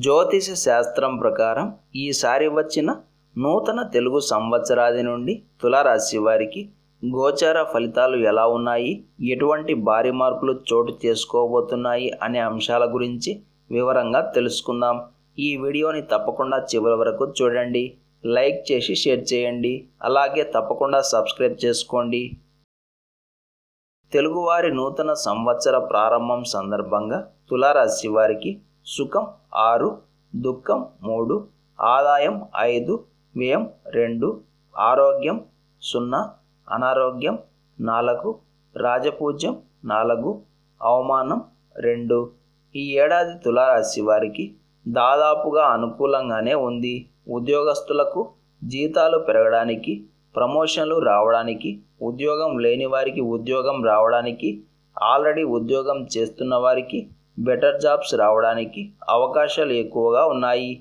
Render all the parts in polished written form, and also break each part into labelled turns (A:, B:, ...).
A: జ్యోతిష శాస్త్రం ప్రకారం ఈసారి వచ్చిన నూతన తెలుగు సంవత్సరాది నుండి తులారాశి వారికి గోచార ఫలితాలు ఎలా ఉన్నాయి, ఎటువంటి భారీ మార్పులు చోటు చేసుకోబోతున్నాయి అనే అంశాల గురించి వివరంగా తెలుసుకుందాం. ఈ వీడియోని తప్పకుండా చివరి వరకు చూడండి, లైక్ చేసి షేర్ చేయండి, అలాగే తప్పకుండా సబ్స్క్రైబ్ చేసుకోండి. తెలుగువారి నూతన సంవత్సర ప్రారంభం సందర్భంగా తులారాశి వారికి సుఖం 6, దుఃఖం 3, ఆదాయం 5, వ్యయం 2, ఆరోగ్యం 0, అనారోగ్యం 4, రాజపూజ్యం 4, అవమానం 2. ఈ ఏడాది తులారాశి వారికి దాదాపుగా అనుకూలంగానే ఉంది. ఉద్యోగస్తులకు జీతాలు పెరగడానికి, ప్రమోషన్లు రావడానికి, ఉద్యోగం లేని వారికి ఉద్యోగం రావడానికి, ఆల్రెడీ ఉద్యోగం చేస్తున్న వారికి బెటర్ జాబ్స్ రావడానికి అవకాశాలు ఎక్కువగా ఉన్నాయి.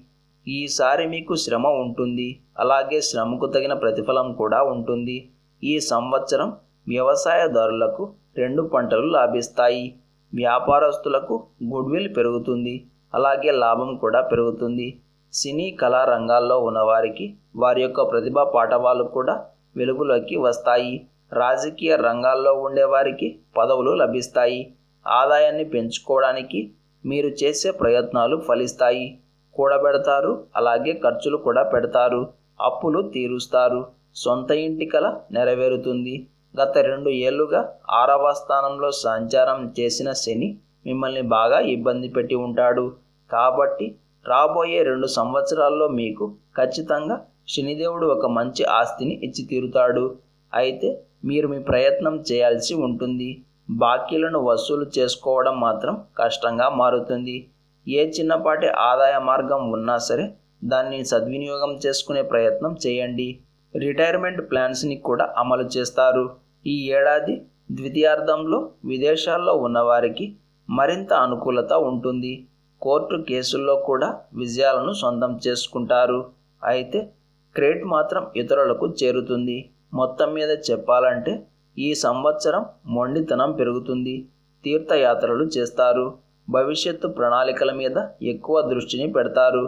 A: ఈసారి మీకు శ్రమ ఉంటుంది, అలాగే శ్రమకు తగిన ప్రతిఫలం కూడా ఉంటుంది. ఈ సంవత్సరం వ్యవసాయదారులకు 2 పంటలు లాభిస్తాయి. వ్యాపారస్తులకు గుడ్విల్ పెరుగుతుంది, అలాగే లాభం కూడా పెరుగుతుంది. సినీ కళా రంగాల్లో ఉన్నవారికి వారి యొక్క ప్రతిభా పాఠవాలు కూడా వెలుగులోకి వస్తాయి. రాజకీయ రంగాల్లో ఉండేవారికి పదవులు లభిస్తాయి. ఆదాయాన్ని పెంచుకోవడానికి మీరు చేసే ప్రయత్నాలు ఫలిస్తాయి. కూడబెడతారు, అలాగే ఖర్చులు కూడా పెడతారు. అప్పులు తీరుస్తారు. సొంత ఇంటి కల నెరవేరుతుంది. గత 2 ఏళ్లుగా 6వ స్థానంలో సంచారం చేసిన శని మిమ్మల్ని బాగా ఇబ్బంది పెట్టి ఉంటాడు. కాబట్టి రాబోయే 2 సంవత్సరాల్లో మీకు ఖచ్చితంగా శనిదేవుడు ఒక మంచి ఆస్తిని ఇచ్చి తీరుతాడు. అయితే మీరు మీ ప్రయత్నం చేయాల్సి ఉంటుంది. బాకీలను వసూలు చేసుకోవడం మాత్రం కష్టంగా మారుతుంది. ఏ చిన్నపాటి ఆదాయ మార్గం ఉన్నా సరే దాన్ని సద్వినియోగం చేసుకునే ప్రయత్నం చేయండి. రిటైర్మెంట్ ప్లాన్స్ని కూడా అమలు చేస్తారు. ఈ ఏడాది ద్వితీయార్థంలో విదేశాల్లో ఉన్నవారికి మరింత అనుకూలత ఉంటుంది. కోర్టు కేసుల్లో కూడా విజయాలను సొంతం చేసుకుంటారు. అయితే క్రెడిట్ మాత్రం ఇతరులకు చేరుతుంది. మొత్తం మీద చెప్పాలంటే ఈ సంవత్సరం మొండితనం పెరుగుతుంది. తీర్థయాత్రలు చేస్తారు. భవిష్యత్తు ప్రణాళికల మీద ఎక్కువ దృష్టిని పెడతారు.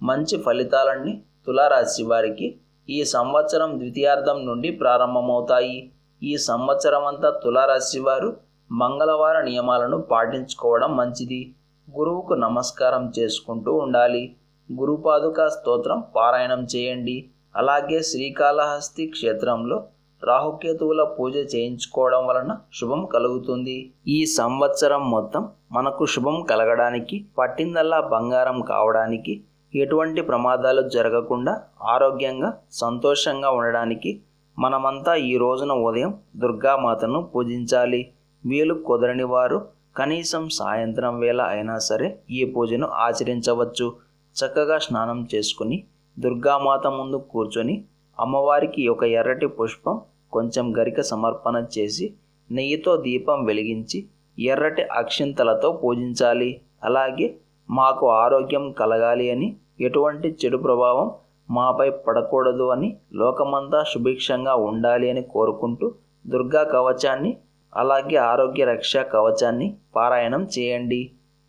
A: మంచి ఫలితాలన్నీ తులారాశి వారికి ఈ సంవత్సరం ద్వితీయార్థం నుండి ప్రారంభమవుతాయి. ఈ సంవత్సరం అంతా తులారాశి వారు మంగళవార నియమాలను పాటించుకోవడం మంచిది. గురువుకు నమస్కారం చేసుకుంటూ ఉండాలి. గురుపాదుకా స్తోత్రం పారాయణం చేయండి. అలాగే శ్రీకాళహస్తి క్షేత్రంలో రాహుకేతువుల పూజ చేయించుకోవడం వలన శుభం కలుగుతుంది. ఈ సంవత్సరం మొత్తం మనకు శుభం కలగడానికి, పట్టిందల్లా బంగారం కావడానికి, ఎటువంటి ప్రమాదాలు జరగకుండా ఆరోగ్యంగా సంతోషంగా ఉండడానికి మనమంతా ఈ రోజున ఉదయం దుర్గామాతను పూజించాలి. వీలు కుదరని వారు కనీసం సాయంత్రం వేళ అయినా సరే ఈ పూజను ఆచరించవచ్చు. చక్కగా స్నానం చేసుకుని దుర్గామాత ముందు కూర్చొని అమ్మవారికి ఒక ఎర్రటి పుష్పం, కొంచెం గరిక సమర్పణ చేసి నెయ్యితో దీపం వెలిగించి ఎర్రటి అక్షింతలతో పూజించాలి. అలాగే మాకు ఆరోగ్యం కలగాలి అని, ఎటువంటి చెడు ప్రభావం మాపై పడకూడదు అని, లోకమంతా సుభిక్షంగా ఉండాలి అని కోరుకుంటూ దుర్గా కవచాన్ని, అలాగే ఆరోగ్య రక్షా కవచాన్ని పారాయణం చేయండి.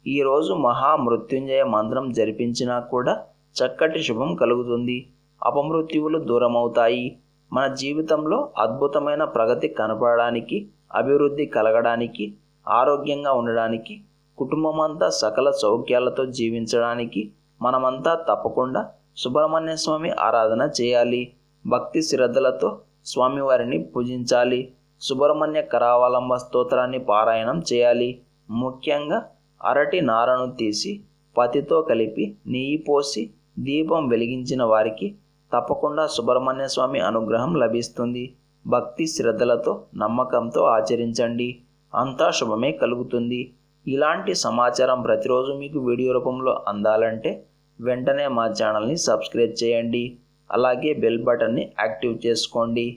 A: ఈరోజు మహామృత్యుంజయ మంత్రం జరిపించినా కూడా చక్కటి శుభం కలుగుతుంది. అపమృత్యువులు దూరమవుతాయి. మన జీవితంలో అద్భుతమైన ప్రగతి కనపడడానికి, అభివృద్ధి కలగడానికి, ఆరోగ్యంగా ఉండడానికి, కుటుంబమంతా సకల సౌఖ్యాలతో జీవించడానికి మనమంతా తప్పకుండా సుబ్రహ్మణ్య స్వామి ఆరాధన చేయాలి. భక్తి శ్రద్ధలతో స్వామివారిని పూజించాలి. సుబ్రహ్మణ్య కరావలంబ స్తోత్రాన్ని పారాయణం చేయాలి. ముఖ్యంగా అరటి నారను తీసి పతితో కలిపి నెయ్యి పోసి దీపం వెలిగించిన వారికి తప్పకుండా సుబ్రహ్మణ్య స్వామి అనుగ్రహం లభిస్తుంది. భక్తి శ్రద్ధలతో నమ్మకంతో ఆచరించండి, అంతా శుభమే కలుగుతుంది. ఇలాంటి సమాచారం ప్రతిరోజు మీకు వీడియో రూపంలో అందాలంటే వెంటనే మా ఛానల్ని సబ్స్క్రైబ్ చేయండి. అలాగే బెల్ బటన్ని యాక్టివ్ చేసుకోండి.